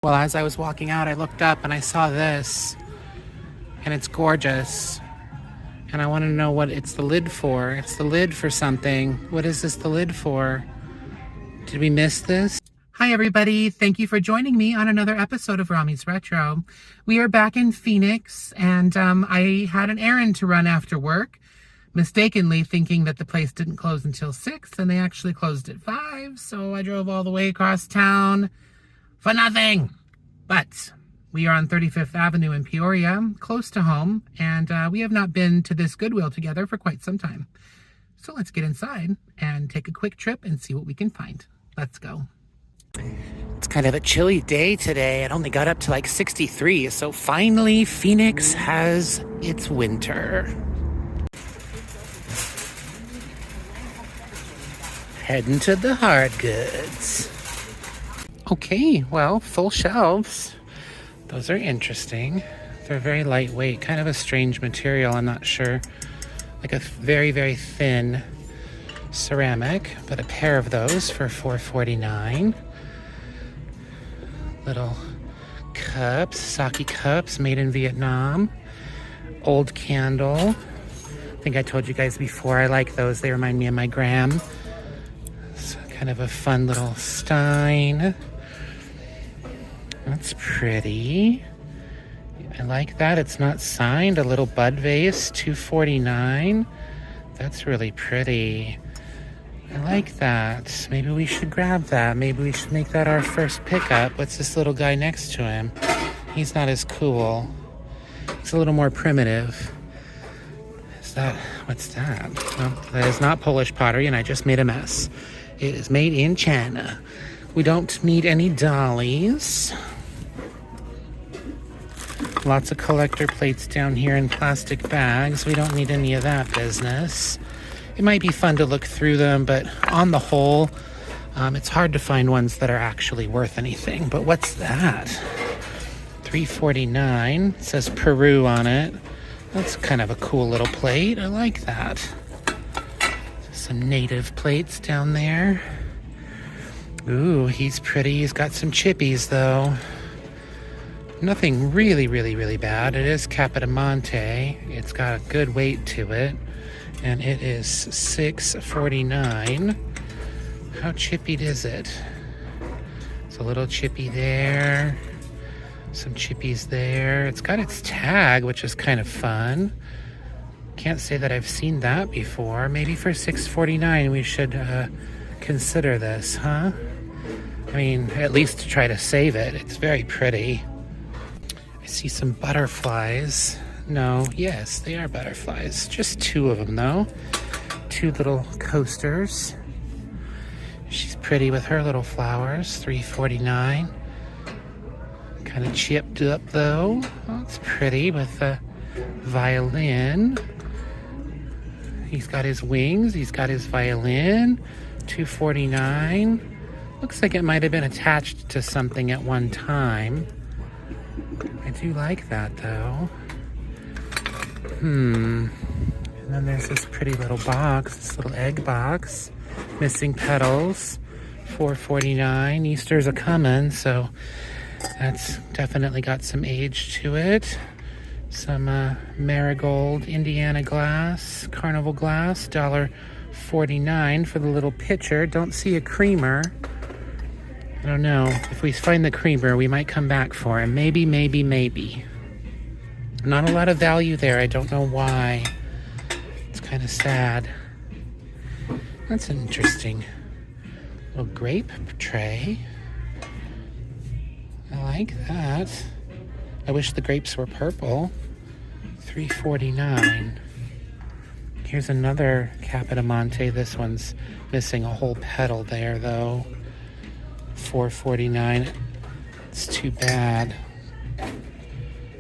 Well, as I was walking out, I looked up and I saw this, and it's gorgeous. And I want to know what it's the lid for. It's the lid for something. What is this the lid for? Did we miss this? Hi everybody, thank you for joining me on another episode of Rami's Retro. We are back in Phoenix, and I had an errand to run after work, mistakenly thinking that the place didn't close until 6, and they actually closed at 5, so I drove all the way across town for nothing. But we are on 35th Avenue in Peoria, close to home, and we have not been to this Goodwill together for quite some time. So let's get inside and take a quick trip and see what we can find. Let's go. It's kind of a chilly day today. It only got up to like 63, so finally Phoenix has its winter. Heading to the hard goods. Okay, well, full shelves. Those are interesting. They're very lightweight, kind of a strange material, I'm not sure. Like a very, very thin ceramic, but a pair of those for $4.49. Little cups, sake cups made in Vietnam. Old candle. I think I told you guys before, I like those. They remind me of my gram. It's kind of a fun little stein. That's pretty. I like that. It's not signed. A little bud vase, $2.49. That's really pretty. I like that. Maybe we should grab that. Maybe we should make that our first pickup. What's this little guy next to him? He's not as cool. He's a little more primitive. What's that? No, that is not Polish pottery, and I just made a mess. It is made in China. We don't need any dollies. Lots of collector plates down here in plastic bags. We don't need any of that business. It might be fun to look through them, but on the whole, it's hard to find ones that are actually worth anything. But what's that? $3.49. It says Peru on it. That's kind of a cool little plate. I like that. Some native plates down there. Ooh, he's pretty. He's got some chippies, though. Nothing really, really, really bad. It is Capodimonte. It's got a good weight to it. And it is $6.49. How chippied is it? It's a little chippy there. Some chippies there. It's got its tag, which is kind of fun. Can't say that I've seen that before. Maybe for $6.49 we should consider this, huh? I mean, at least to try to save it. It's very pretty. I see some butterflies. No, yes, they are butterflies. Just 2 of them, though. 2 little coasters. She's pretty with her little flowers. $3.49. Kind of chipped up, though. Oh, it's pretty with a violin. He's got his wings. He's got his violin. $2.49. Looks like it might have been attached to something at one time. I do like that, though. And then there's this pretty little box, this little egg box. Missing petals, $4.49. Easter's a-comin', so that's definitely got some age to it. Some marigold Indiana glass, carnival glass, $1.49 for the little pitcher. Don't see a creamer. I don't know. If we find the creamer, we might come back for him. Maybe, maybe, maybe. Not a lot of value there. I don't know why. It's kind of sad. That's interesting. Little grape tray. I like that. I wish the grapes were purple. $3.49. Here's another Capodimonte. This one's missing a whole petal there, though. $4.49. It's too bad.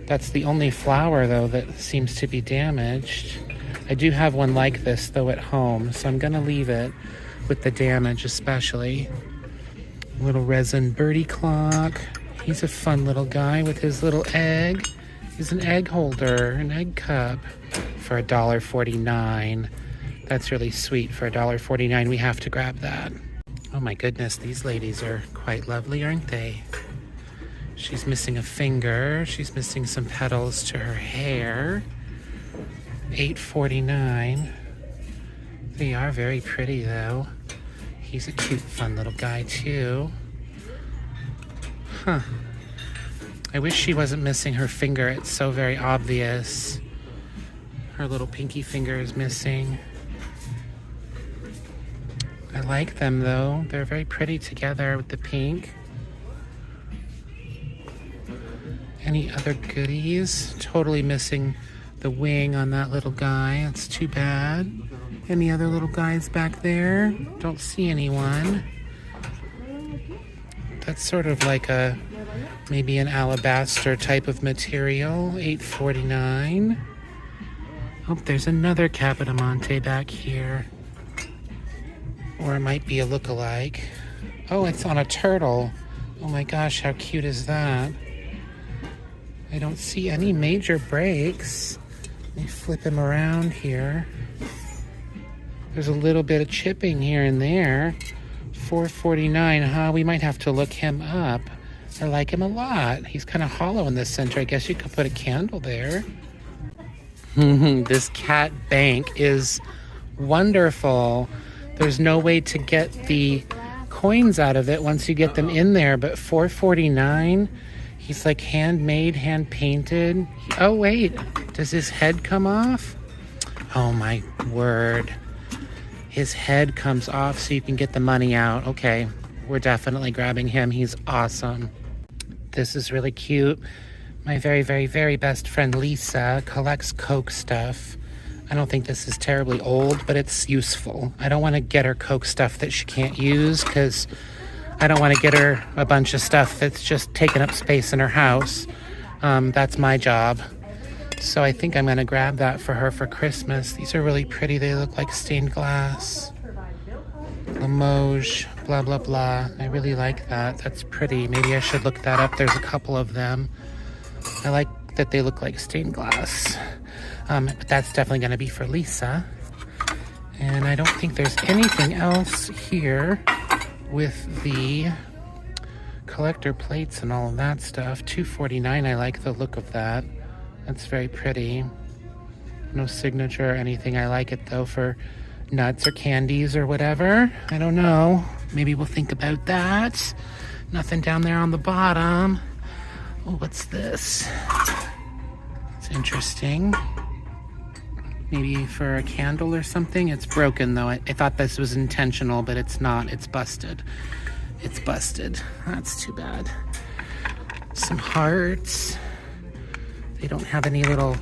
That's the only flower, though, that seems to be damaged. I do have one like this, though, at home, so I'm going to leave it with the damage, especially. Little resin birdie clock. He's a fun little guy with his little egg. He's an egg holder, an egg cup for $1.49. That's really sweet for $1.49. We have to grab that. Oh my goodness, these ladies are quite lovely, aren't they? She's missing a finger. She's missing some petals to her hair. $8.49. They are very pretty though. He's a cute, fun little guy too. Huh. I wish she wasn't missing her finger. It's so very obvious. Her little pinky finger is missing. I like them though. They're very pretty together with the pink. Any other goodies? Totally missing the wing on that little guy. That's too bad. Any other little guys back there? Don't see anyone. That's sort of like a, maybe an alabaster type of material. $8.49. Oh, there's another Capodimonte back here. Or it might be a look-alike. Oh, it's on a turtle. Oh my gosh, how cute is that? I don't see any major breaks. Let me flip him around here. There's a little bit of chipping here and there. $4.49, huh? We might have to look him up. I like him a lot. He's kind of hollow in the center. I guess you could put a candle there. This cat bank is wonderful. There's no way to get the coins out of it once you get them in there, but $4.49. He's like handmade, hand painted. Oh wait, does his head come off? Oh my word. His head comes off so you can get the money out. Okay, we're definitely grabbing him. He's awesome. This is really cute. My very, very, very best friend Lisa collects Coke stuff. I don't think this is terribly old, but it's useful. I don't want to get her Coke stuff that she can't use because I don't want to get her a bunch of stuff that's just taking up space in her house. That's my job. So I think I'm going to grab that for her for Christmas. These are really pretty. They look like stained glass. Limoges, blah, blah, blah. I really like that. That's pretty. Maybe I should look that up. There's a couple of them. I like that they look like stained glass. But that's definitely going to be for Lisa. And I don't think there's anything else here with the collector plates and all of that stuff. $2.49. I like the look of that. That's very pretty. No signature or anything. I like it though for nuts or candies or whatever. I don't know. Maybe we'll think about that. Nothing down there on the bottom. Oh, what's this? It's interesting. Maybe for a candle or something. It's broken though. I thought this was intentional, but it's not. It's busted. It's busted. That's too bad. Some hearts. They don't have any little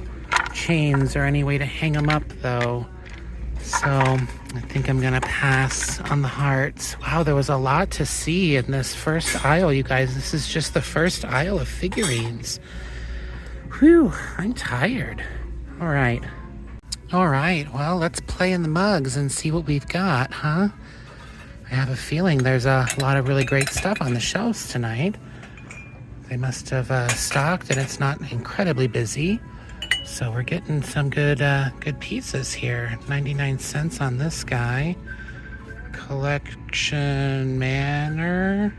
chains or any way to hang them up though. So I think I'm gonna pass on the hearts. Wow, there was a lot to see in this first aisle, you guys. This is just the first aisle of figurines. Whew, I'm tired. All right, well, let's play in the mugs and see what we've got, huh? I have a feeling there's a lot of really great stuff on the shelves tonight. They must have stocked and it's not incredibly busy. So we're getting some good pieces here. 99 cents on this guy. Collection Manor.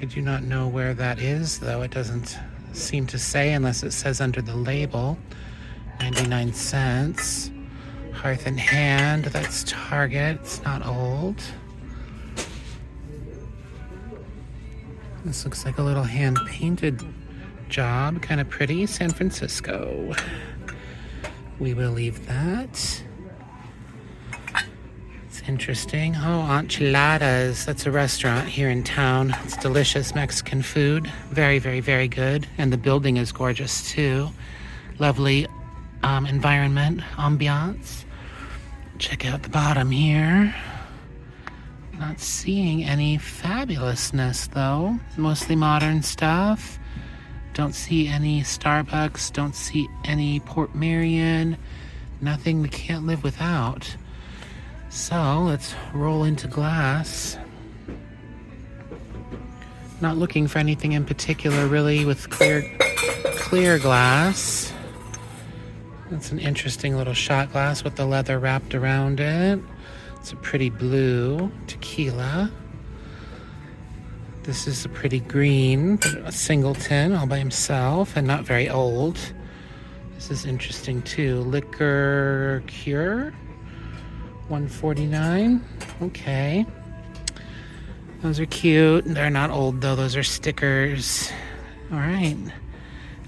I do not know where that is, though. It doesn't seem to say unless it says under the label. 99 cents. Hearth and Hand. That's Target. It's not old. This looks like a little hand-painted job. Kind of pretty. San Francisco. We will leave that. It's interesting. Oh, Enchiladas. That's a restaurant here in town. It's delicious Mexican food. Very, very, very good. And the building is gorgeous, too. Lovely environment, ambiance. Check out the bottom here. Not seeing any fabulousness, though. Mostly modern stuff. Don't see any Starbucks. Don't see any Port Marion. Nothing we can't live without. So let's roll into glass. Not looking for anything in particular, really, with clear glass. That's an interesting little shot glass with the leather wrapped around it. It's a pretty blue tequila. This is a pretty green, a singleton all by himself and not very old. This is interesting too. Liquor Cure, $149. Okay. Those are cute. They're not old though. Those are stickers. All right.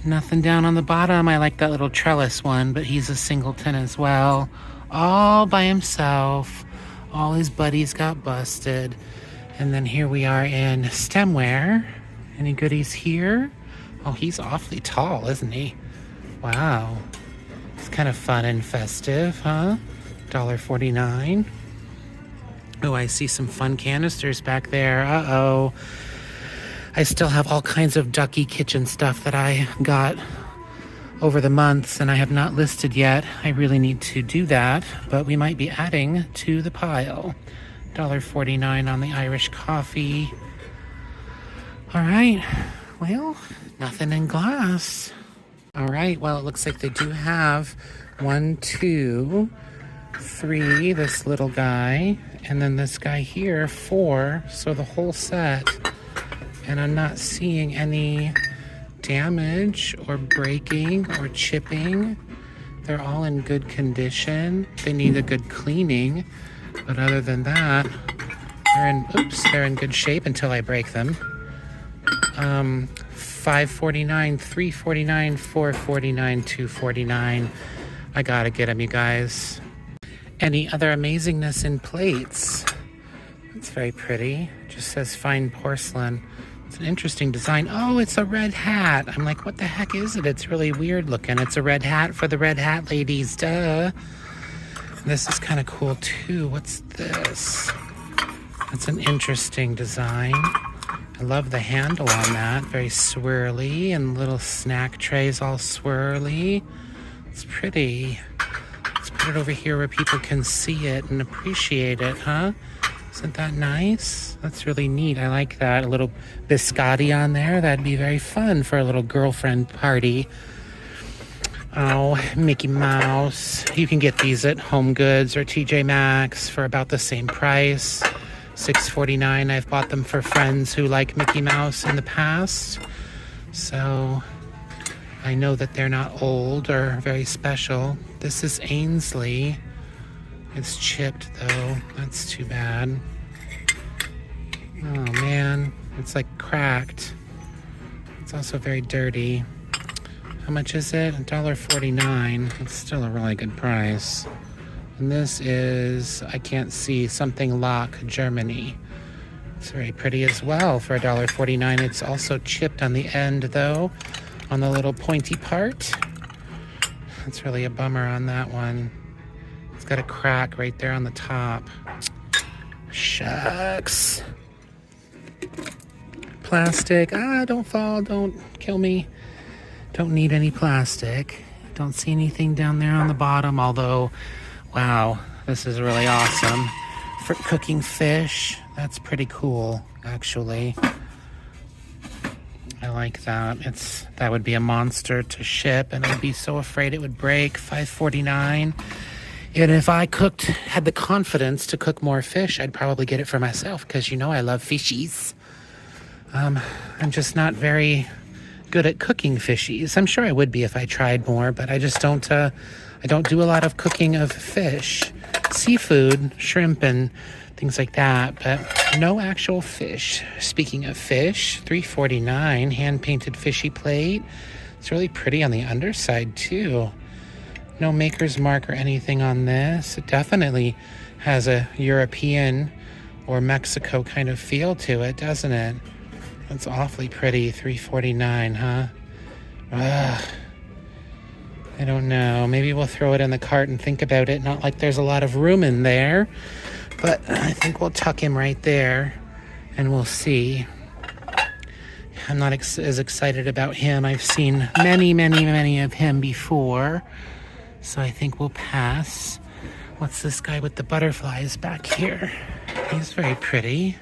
Nothing down on the bottom. I like that little trellis one, but he's a singleton as well. All by himself. All his buddies got busted. And then here we are in stemware. Any goodies here? Oh, he's awfully tall, isn't he? Wow. It's kind of fun and festive, huh? $1.49. Oh, I see some fun canisters back there. Uh-oh. I still have all kinds of ducky kitchen stuff that I got over the months and I have not listed yet. I really need to do that, but we might be adding to the pile. $1.49 on the Irish coffee. All right, well, nothing in glass. All right, well, it looks like they do have 1, 2, 3, this little guy, and then this guy here, 4, so the whole set. And I'm not seeing any damage or breaking or chipping. They're all in good condition. They need a good cleaning, but other than that, they're in good shape until I break them. $5.49, $3.49, $4.49, $2.49. I gotta get them, you guys. Any other amazingness in plates? That's very pretty. It just says fine porcelain. It's an interesting design. Oh, it's a red hat. I'm like, what the heck is it? It's really weird looking. It's a red hat for the red hat ladies, duh. This is kind of cool too. What's this? That's an interesting design. I love the handle on that. Very swirly, and little snack trays all swirly. It's pretty. Let's put it over here where people can see it and appreciate it, huh? Isn't that nice? That's really neat. I like that. A little biscotti on there. That'd be very fun for a little girlfriend party. Oh, Mickey Mouse. You can get these at Home Goods or TJ Maxx for about the same price. $6.49. I've bought them for friends who like Mickey Mouse in the past. So I know that they're not old or very special. This is Ainsley. It's chipped though. That's too bad. Oh man, it's like cracked. It's also very dirty. How much is it? $1.49. It's still a really good price. And this is, I can't see, something Lock, Germany. It's very pretty as well for $1.49. It's also chipped on the end though, on the little pointy part. That's really a bummer on that one. It's got a crack right there on the top. Shucks. Plastic. Don't fall. Don't kill me. Don't need any plastic. Don't see anything down there on the bottom, although, wow, this is really awesome. For cooking fish, that's pretty cool, actually. I like that. That would be a monster to ship, and I'd be so afraid it would break. $5.49. And if I had the confidence to cook more fish, I'd probably get it for myself because you know I love fishies. I'm just not very good at cooking fishies. I'm sure I would be if I tried more, but I just don't. I don't do a lot of cooking of fish, seafood, shrimp, and things like that, but no actual fish. Speaking of fish, $3.49 hand-painted fishy plate. It's really pretty on the underside too. No maker's mark or anything on this. It definitely has a European or Mexico kind of feel to it, doesn't it? That's awfully pretty. $3.49, huh? Ugh. I don't know. Maybe we'll throw it in the cart and think about it. Not like there's a lot of room in there, but I think we'll tuck him right there and we'll see. I'm not as excited about him. I've seen many of him before. So I think we'll pass. What's this guy with the butterflies back here? He's very pretty.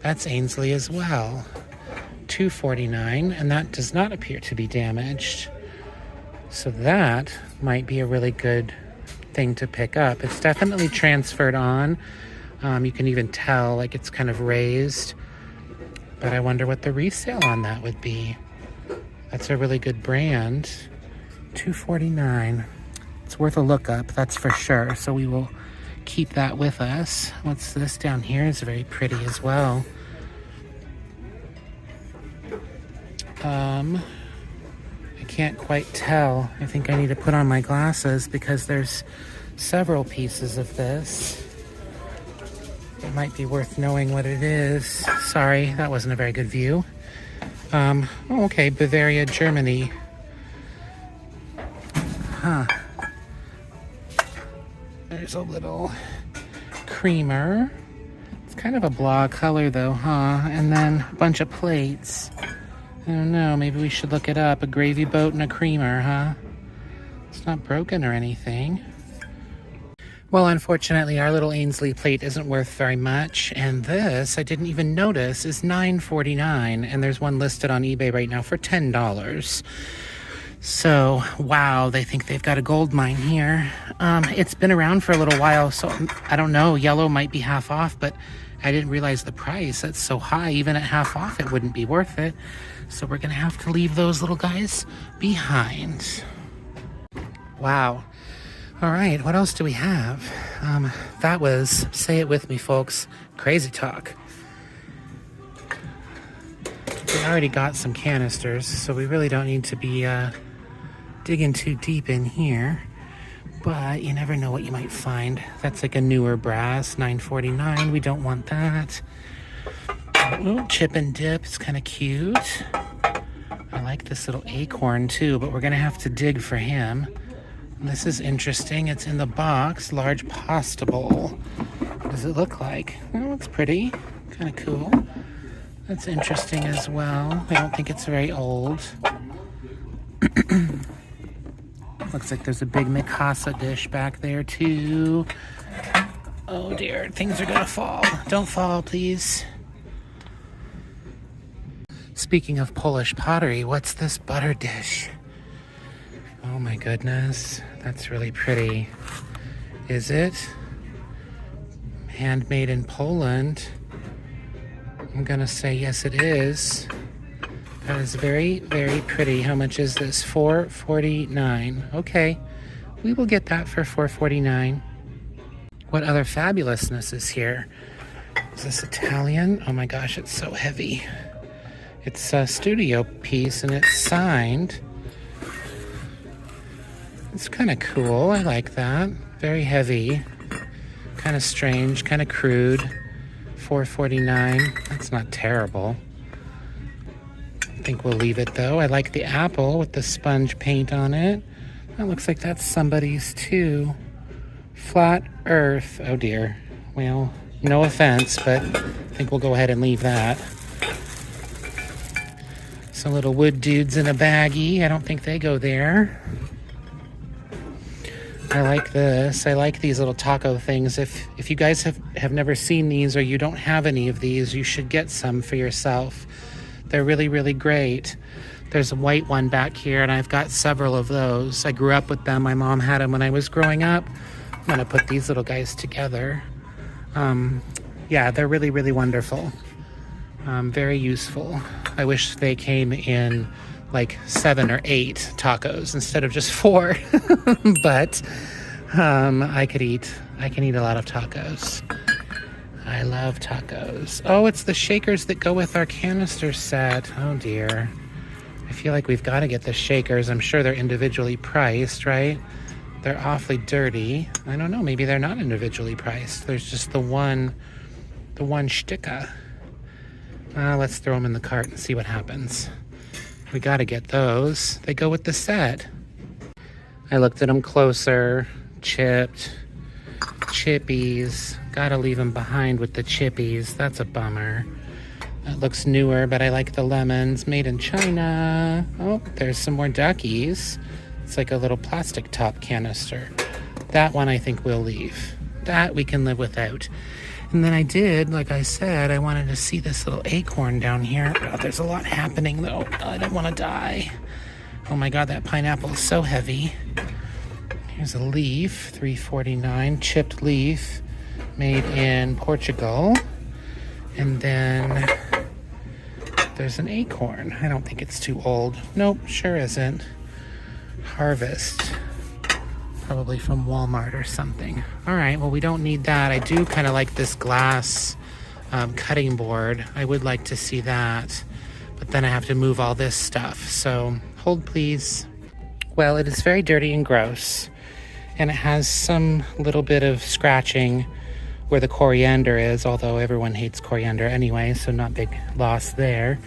That's Ainsley as well. $2.49, and that does not appear to be damaged. So that might be a really good thing to pick up. It's definitely transferred on. You can even tell, like, it's kind of raised. But I wonder what the resale on that would be. That's a really good brand. $249. It's worth a look up, that's for sure. So we will keep that with us. What's this down here? Is very pretty as well. I can't quite tell. I think I need to put on my glasses because there's several pieces of this. It might be worth knowing what it is. Sorry, that wasn't a very good view. Okay, Bavaria, Germany. Huh. There's a little creamer. It's kind of a blah color though, huh? And then a bunch of plates. I don't know, maybe we should look it up. A gravy boat and a creamer, huh? It's not broken or anything. Well, unfortunately, our little Ainsley plate isn't worth very much, and this, I didn't even notice, is $9.49, and there's one listed on eBay right now for $10. So, wow, they think they've got a gold mine here. It's been around for a little while, so I don't know, yellow might be half off, but I didn't realize the price. That's so high, even at half off, it wouldn't be worth it. So we're gonna have to leave those little guys behind. Wow. All right, what else do we have? That was, say it with me, folks, crazy talk. We already got some canisters, so we really don't need to be digging too deep in here. But you never know what you might find. That's like a newer brass, $9.49. We don't want that. Oh, chip and dip, it's kind of cute. I like this little acorn too, but we're gonna have to dig for him. This is interesting. It's in the box. Large pasta bowl. What does it look like? Oh, it's pretty. Kind of cool. That's interesting as well. I don't think it's very old. Looks like there's a big Mikasa dish back there too. Oh dear, things are gonna fall. Don't fall, please. Speaking of Polish pottery, what's this butter dish? Oh my goodness, that's really pretty. Is it? Handmade in Poland? I'm gonna say yes it is. That is very, very pretty. How much is this? $4.49. Okay, we will get that for $4.49. What other fabulousness is here? Is this Italian? Oh my gosh, it's so heavy. It's a studio piece and it's signed. It's kind of cool. I like that. Very heavy. Kind of strange. Kind of crude. $4.49. That's not terrible. I think we'll leave it though. I like the apple with the sponge paint on it. That looks like that's somebody's too. Flat Earth. Oh dear. Well, no offense, but I think we'll go ahead and leave that. Some little wood dudes in a baggie. I don't think they go there. I like this. I like these little taco things. If you guys have never seen these or you don't have any of these, you should get some for yourself. They're really, really great. There's a white one back here, and I've got several of those. I grew up with them. My mom had them when I was growing up. I'm gonna put these little guys together. Yeah, they're really, really wonderful. Very useful. I wish they came in like 7 or 8 tacos instead of just 4. But I can eat a lot of tacos. I love tacos. Oh, it's the shakers that go with our canister set. Oh dear. I feel like we've got to get the shakers. I'm sure they're individually priced, right? They're awfully dirty. I don't know, maybe they're not individually priced. There's just the one shtika. Let's throw them in the cart and see what happens. We gotta get those. They go with the set. I looked at them closer. Chipped. Chippies. Gotta leave them behind with the chippies. That's a bummer. That looks newer, but I like the lemons. Made in China. Oh, there's some more duckies. It's like a little plastic top canister. That one I think we'll leave. That we can live without. And then I did, like I said, I wanted to see this little acorn down here. Oh, there's a lot happening though. I don't want to die. Oh my god, that pineapple is so heavy. Here's a leaf, $3.49, chipped leaf, made in Portugal. And then there's an acorn. I don't think it's too old. Nope, sure isn't. Harvest. Probably from Walmart or something. All right, well, we don't need that. I do kind of like this glass cutting board. I would like to see that, but then I have to move all this stuff. So hold please. Well, it is very dirty and gross, and it has some little bit of scratching where the coriander is, although everyone hates coriander anyway, so not big loss there.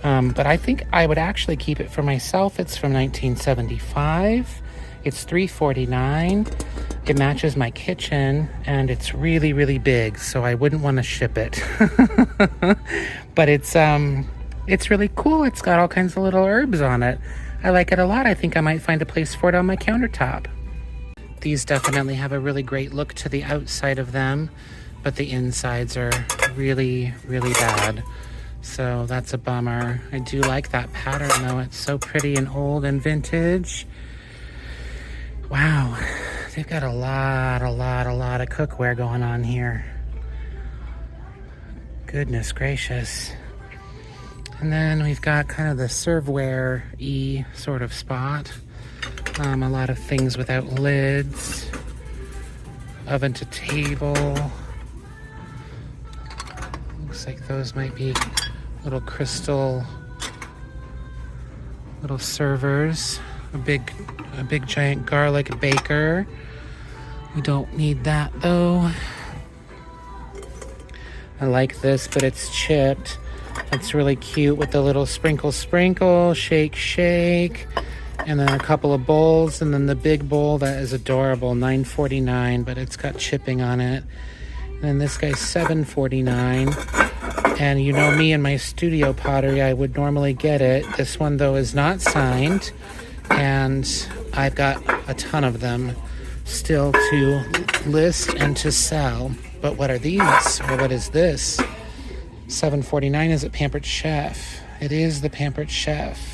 But I think I would actually keep it for myself. It's from 1975. It's $3.49. It matches my kitchen, and it's really, really big, so I wouldn't want to ship it. But it's really cool. It's got all kinds of little herbs on it. I like it a lot. I think I might find a place for it on my countertop. These definitely have a really great look to the outside of them, but the insides are really, really bad. So that's a bummer. I do like that pattern though. It's so pretty and old and vintage. Wow, they've got a lot of cookware going on here. Goodness gracious. And then we've got kind of the serveware-y sort of spot. A lot of things without lids. Oven to table. Looks like those might be little crystal little servers. A big giant garlic baker. We don't need that though. I like this, but it's chipped. It's really cute with the little sprinkle, shake, and then a couple of bowls, and then the big bowl that is adorable, $9.49, but it's got chipping on it. And then this guy's $7.49. And you know me and my studio pottery, I would normally get it. This one though is not signed, and I've got a ton of them still to list and to sell. But what are these? Or what is this? $7.49. Is it Pampered Chef? It is the Pampered Chef.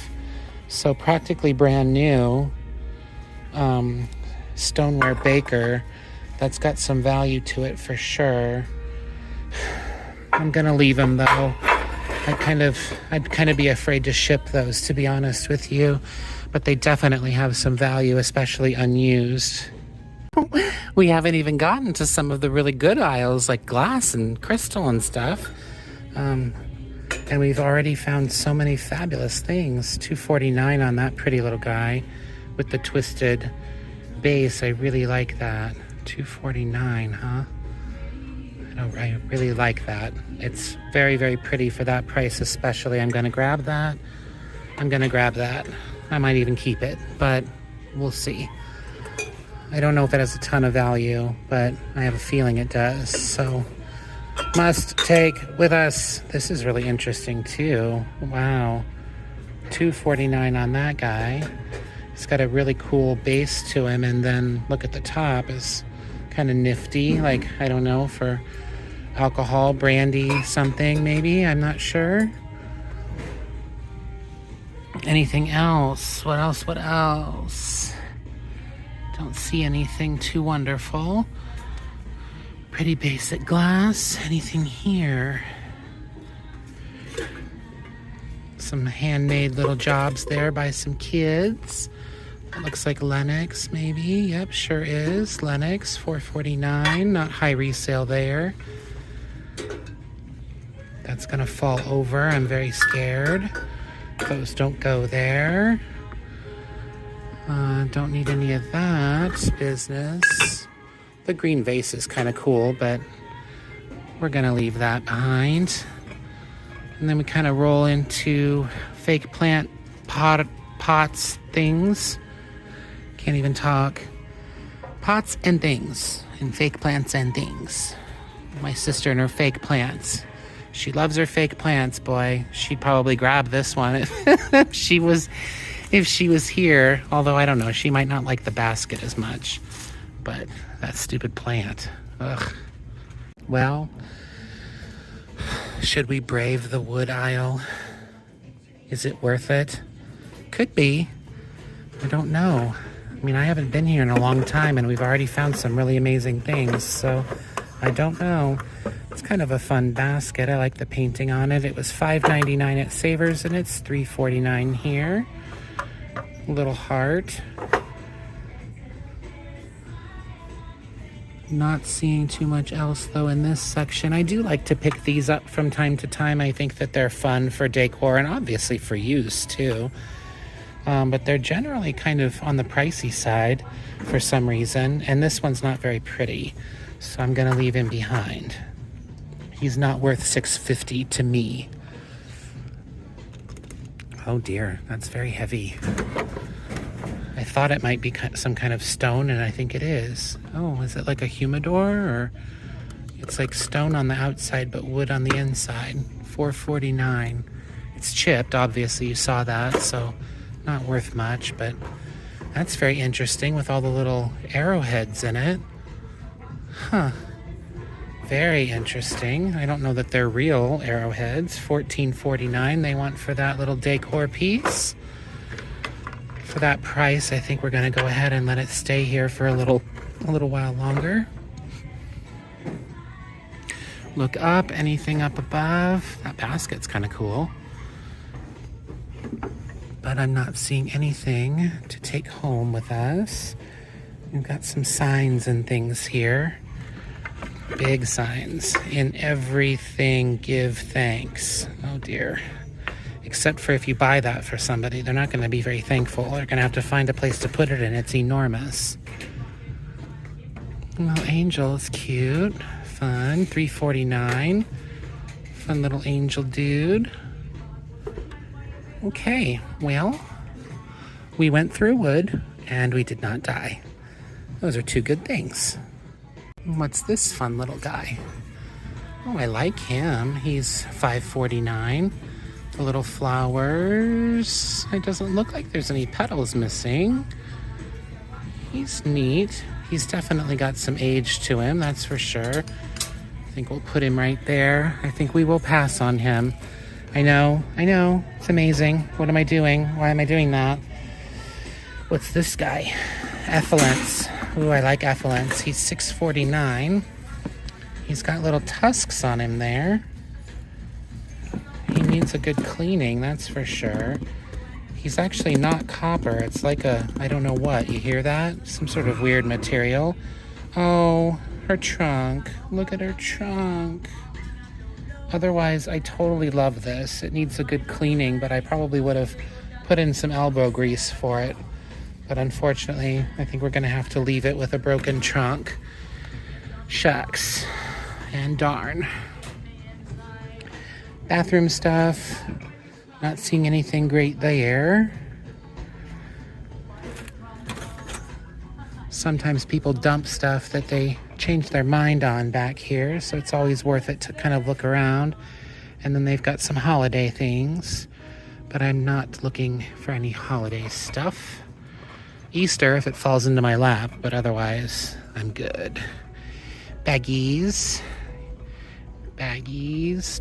So practically brand new stoneware baker. That's got some value to it for sure. I'm gonna leave them though. I'd kind of be afraid to ship those, to be honest with you. But they definitely have some value, especially unused. We haven't even gotten to some of the really good aisles like glass and crystal and stuff. And we've already found so many fabulous things. $2.49 on that pretty little guy with the twisted base. I really like that. $2.49, huh? I really like that. It's very, very pretty for that price especially. I'm gonna grab that. I might even keep it, but we'll see. I don't know if it has a ton of value, but I have a feeling it does, so must take with us. This is really interesting too. Wow. $2.49 on that guy. It's got a really cool base to him, and then look at the top is kind of nifty, like, I don't know, for alcohol, brandy, something maybe, I'm not sure. Anything else? What else? Don't see anything too wonderful. Pretty basic glass. Anything here? Some handmade little jobs there by some kids. It looks like Lenox, maybe. Yep, sure is. Lenox, $4.49. Not high resale there. That's gonna fall over. I'm very scared. Those don't go there. Don't need any of that business. The green vase is kind of cool, but we're gonna leave that behind. And then we kind of roll into fake plant pots things. Can't even talk. Pots and things, and fake plants and things. My sister and her fake plants. She loves her fake plants, boy. She'd probably grab this one if she was here. Although I don't know, she might not like the basket as much. But that stupid plant. Ugh. Well, should we brave the wood aisle? Is it worth it? Could be. I don't know. I mean, I haven't been here in a long time, and we've already found some really amazing things, so I don't know. It's kind of a fun basket. I like the painting on it. It was $5.99 at Savers, and it's $3.49 here. Little heart. Not seeing too much else though in this section. I do like to pick these up from time to time. I think that they're fun for decor and obviously for use too. But they're generally kind of on the pricey side for some reason. And this one's not very pretty, so I'm gonna leave him behind. He's not worth $6.50 to me. Oh dear, that's very heavy. I thought it might be some kind of stone, and I think it is. Oh, is it like a humidor? Or it's like stone on the outside, but wood on the inside. $4.49. It's chipped, obviously, you saw that, so not worth much, but that's very interesting with all the little arrowheads in it. Huh. Very interesting. I don't know that they're real arrowheads. $14.49 they want for that little decor piece. For that price, I think we're going to go ahead and let it stay here for a little while longer. Look up, anything up above. That basket's kind of cool. But I'm not seeing anything to take home with us. We've got some signs and things here. Big signs. In everything, give thanks. Oh dear. Except for if you buy that for somebody, they're not going to be very thankful. They're going to have to find a place to put it in. It's enormous. Little angel is cute. Fun. $3.49. Fun little angel dude. Okay, well, we went through wood and we did not die. Those are two good things. What's this fun little guy? Oh, I like him. He's $5.49. The little flowers. It doesn't look like there's any petals missing. He's neat. He's definitely got some age to him, that's for sure. I think we'll put him right there. I think we will pass on him. I know, it's amazing. What am I doing? Why am I doing that? What's this guy? Effluence. Ooh, I like Effluence. He's $6.49. He's got little tusks on him there. He needs a good cleaning, that's for sure. He's actually not copper. It's like I don't know what. You hear that? Some sort of weird material. Oh, her trunk. Look at her trunk. Otherwise, I totally love this. It needs a good cleaning, but I probably would have put in some elbow grease for it. But unfortunately, I think we're going to have to leave it with a broken trunk. Shucks. And darn. Bathroom stuff. Not seeing anything great there. Sometimes people dump stuff that they change their mind on back here, so it's always worth it to kind of look around. And then they've got some holiday things, but I'm not looking for any holiday stuff. Easter if it falls into my lap, but otherwise I'm good. Baggies,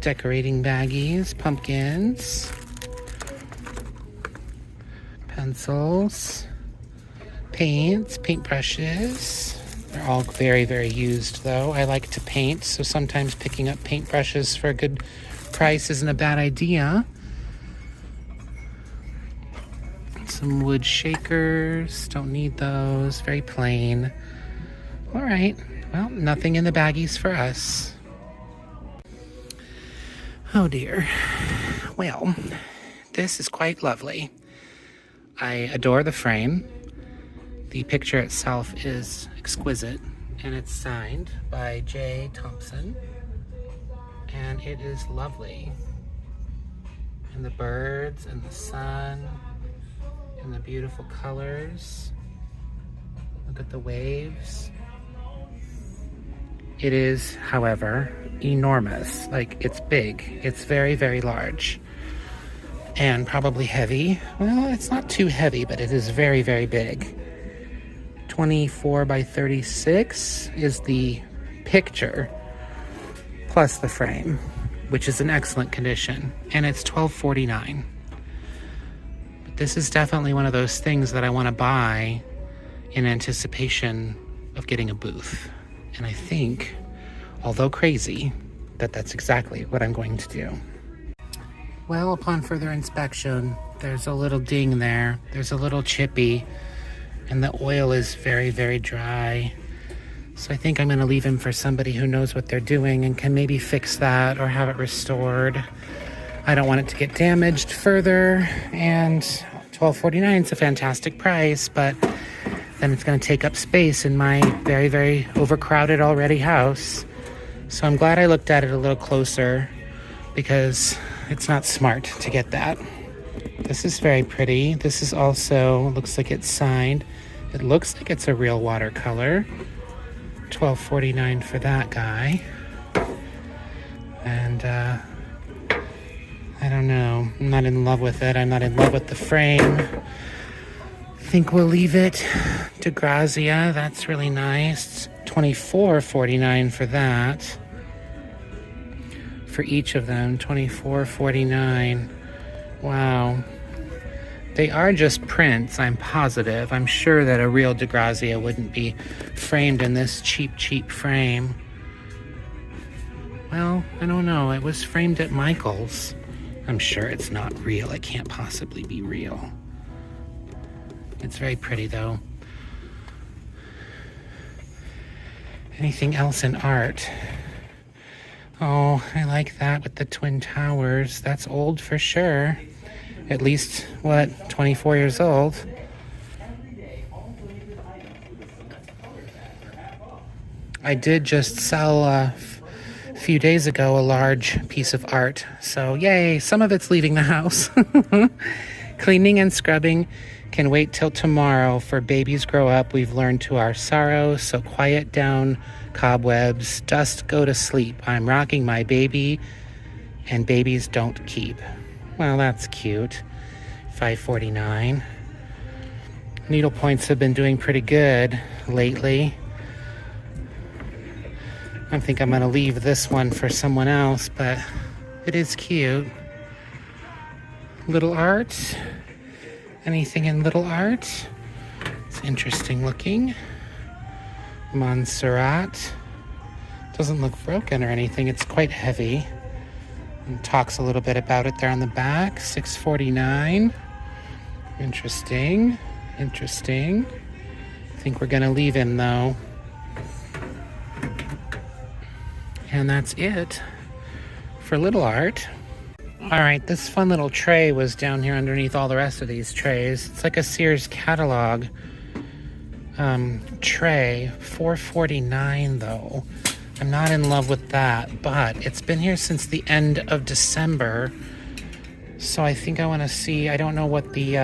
decorating baggies, pumpkins, pencils, paints, paintbrushes. They're all very, very used though. I like to paint, so sometimes picking up paintbrushes for a good price isn't a bad idea. Some wood shakers, don't need those, very plain. All right, well, nothing in the baggies for us. Oh dear. Well, this is quite lovely. I adore the frame. The picture itself is exquisite, and it's signed by J. Thompson, and it is lovely. And the birds and the sun and the beautiful colors. Look at the waves. It is, however, enormous. Like, it's big. It's very, very large. And probably heavy. Well, it's not too heavy, but it is very, very big. 24 by 36 is the picture, plus the frame, which is in excellent condition. And it's $12.49. But this is definitely one of those things that I want to buy in anticipation of getting a booth. And I think although crazy, that's exactly what I'm going to do. Well, upon further inspection, there's a little ding there. There's a little chippy, and the oil is very, very dry. So I think I'm going to leave him for somebody who knows what they're doing and can maybe fix that or have it restored. I don't want it to get damaged further, and $12.49 is a fantastic price, but then it's going to take up space in my very, very overcrowded already house. So I'm glad I looked at it a little closer, because it's not smart to get that. This is very pretty. This is also, looks like it's signed. It looks like it's a real watercolor. $12.49 for that guy. And I don't know. I'm not in love with it. I'm not in love with the frame. I think we'll leave it. De Grazia, that's really nice. $24.49 for that. For each of them, $24.49. Wow. They are just prints, I'm positive. I'm sure that a real De Grazia wouldn't be framed in this cheap, cheap frame. Well, I don't know. It was framed at Michael's. I'm sure it's not real. It can't possibly be real. It's very pretty, though. Anything else in art? Oh, I like that with the Twin Towers. That's old for sure. At least, what, 24 years old? I did just sell a few days ago a large piece of art. So yay, some of it's leaving the house. Cleaning and scrubbing can wait till tomorrow, for babies grow up. We've learned to our sorrow, so quiet down, cobwebs, dust, go to sleep. I'm rocking my baby, and babies don't keep. Well, that's cute. $5.49. Needle points have been doing pretty good lately. I think I'm going to leave this one for someone else, but it is cute. Little art. Anything in little art? It's interesting looking. Montserrat. Doesn't look broken or anything. It's quite heavy. And talks a little bit about it there on the back. $6.49. Interesting. Interesting. I think we're going to leave him, though. And that's it for little art. All right, this fun little tray was down here underneath all the rest of these trays. It's like a Sears catalog tray. $4.49, though. I'm not in love with that, but it's been here since the end of December. So I think I want to see. I don't know what the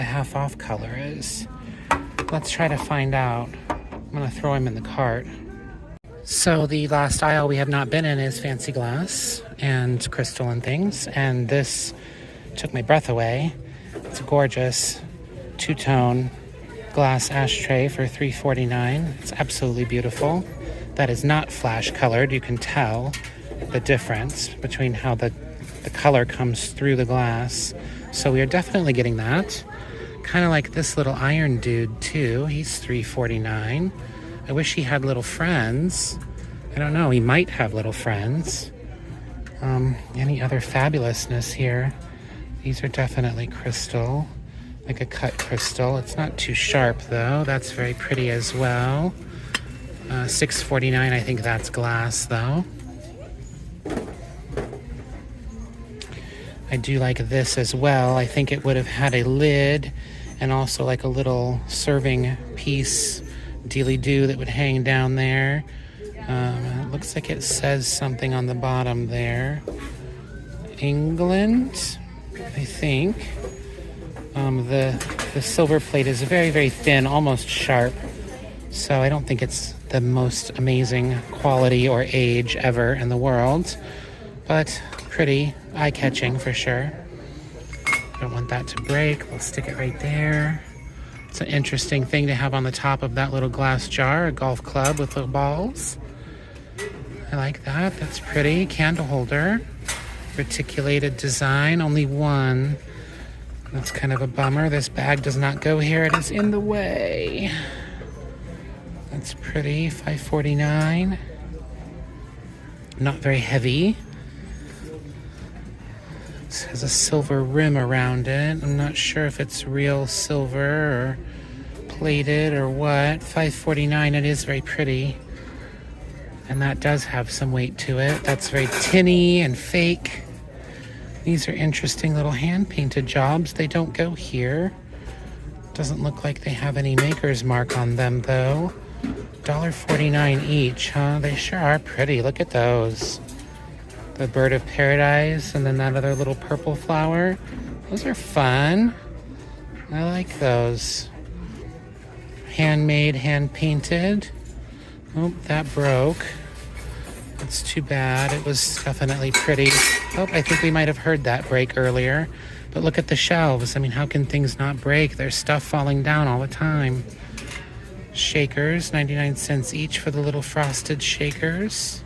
half off color is. Let's try to find out. I'm gonna throw him in the cart. So the last aisle we have not been in is fancy glass and crystal and things, and this took my breath away. It's a gorgeous two-tone glass ashtray for $3.49. It's absolutely beautiful. That is not flash colored. You can tell the difference between how the color comes through the glass. So we are definitely getting that. Kind of like this little iron dude too. He's $3.49. I wish he had little friends. I don't know, he might have little friends. Any other fabulousness here? These are definitely crystal, like a cut crystal. It's not too sharp though. That's very pretty as well. $6.49, I think that's glass though. I do like this as well. I think it would have had a lid and also like a little serving piece dealy-doo that would hang down there. It looks like it says something on the bottom there. England, I think. The silver plate is very, very thin, almost sharp. So I don't think it's the most amazing quality or age ever in the world. But pretty, eye-catching for sure. Don't want that to break. We'll stick it right there. It's an interesting thing to have on the top of that little glass jar, a golf club with little balls. I like that. That's pretty. Candle holder. Reticulated design. Only one. That's kind of a bummer. This bag does not go here. It is in the way. That's pretty, $5.49. Not very heavy. It has a silver rim around it. I'm not sure if it's real silver or plated or what. $5.49. It is very pretty. And that does have some weight to it. That's very tinny and fake. These are interesting little hand-painted jobs. They don't go here. Doesn't look like they have any maker's mark on them, though. $1.49 each, huh? They sure are pretty. Look at those. The bird of paradise and then that other little purple flower. Those are fun. I like those. Handmade, hand-painted. Oh, that broke. That's too bad. It was definitely pretty. Oh, I think we might have heard that break earlier. But look at the shelves. I mean, how can things not break? There's stuff falling down all the time. Shakers, 99 cents each for the little frosted shakers.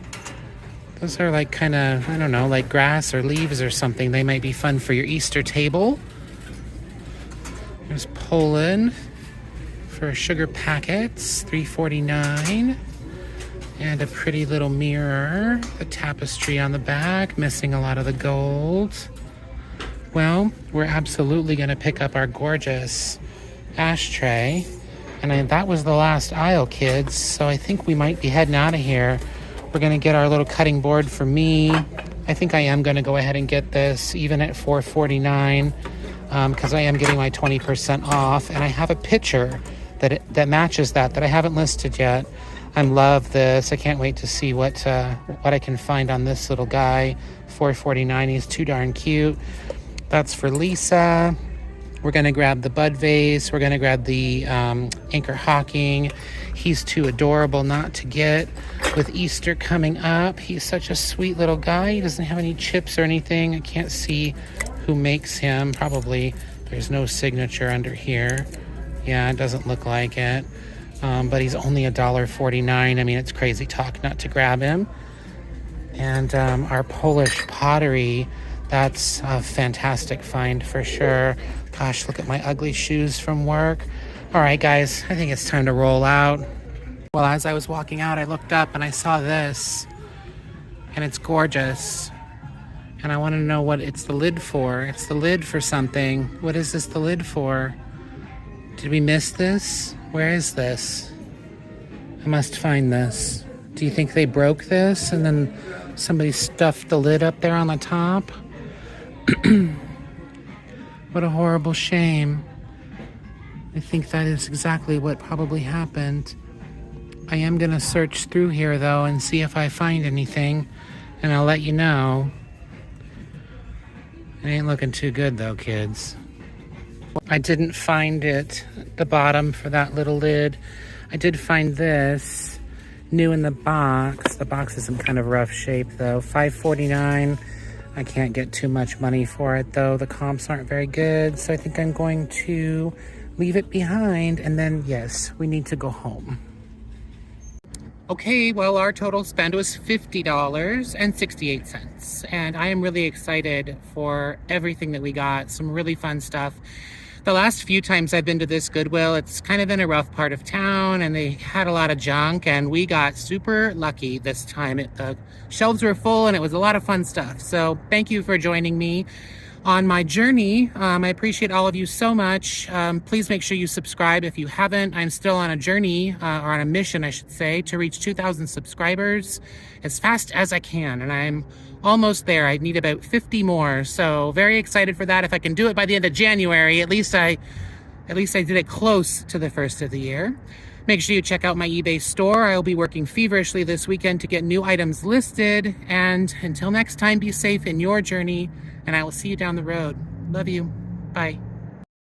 Those are like kind of, I don't know, like grass or leaves or something. They might be fun for your Easter table. There's Poland for sugar packets, $3.49. And a pretty little mirror. The tapestry on the back, missing a lot of the gold. Well, we're absolutely going to pick up our gorgeous ashtray. And that was the last aisle, kids. So I think we might be heading out of here. We're going to get our little cutting board for me. I think I am going to go ahead and get this, even at $4.49, because I am getting my 20% off. And I have a picture that matches that I haven't listed yet. I love this. I can't wait to see what I can find on this little guy. $4.49. He's too darn cute. That's for Lisa. We're going to grab the bud vase. We're going to grab the Anchor Hawking. He's too adorable not to get. With Easter coming up, he's such a sweet little guy. He doesn't have any chips or anything. I can't see who makes him. Probably there's no signature under here. Yeah, it doesn't look like it. But he's only $1.49. I mean, it's crazy talk not to grab him. And our Polish pottery, that's a fantastic find for sure. Gosh, look at my ugly shoes from work. All right, guys, I think it's time to roll out. Well, as I was walking out, I looked up and I saw this. And it's gorgeous. And I want to know what it's the lid for. It's the lid for something. What is this the lid for? Did we miss this? Where is this? I must find this. Do you think they broke this and then somebody stuffed the lid up there on the top? What a horrible shame. I think that is exactly what probably happened. I am going to search through here, though, and see if I find anything, and I'll let you know. It ain't looking too good, though, kids. I didn't find it at the bottom for that little lid. I did find this new in the box. The box is in kind of rough shape, though. $5.49. I can't get too much money for it, though. The comps aren't very good, so I think I'm going to leave it behind, and then, yes, we need to go home. Okay, well, our total spend was $50.68, and I am really excited for everything that we got. Some really fun stuff. The last few times I've been to this Goodwill, it's kind of in a rough part of town, and they had a lot of junk, and we got super lucky this time. The shelves were full, and it was a lot of fun stuff. So thank you for joining me on my journey. I appreciate all of you so much. Please make sure you subscribe if you haven't. I'm still on a journey, or on a mission, I should say, to reach 2,000 subscribers as fast as I can, and I'm almost there. I need about 50 more, so very excited for that. If I can do it by the end of January, at least I did it close to the first of the year. Make sure you check out my eBay store. I'll be working feverishly this weekend to get new items listed. And until next time, be safe in your journey, and I will see you down the road. Love you. Bye.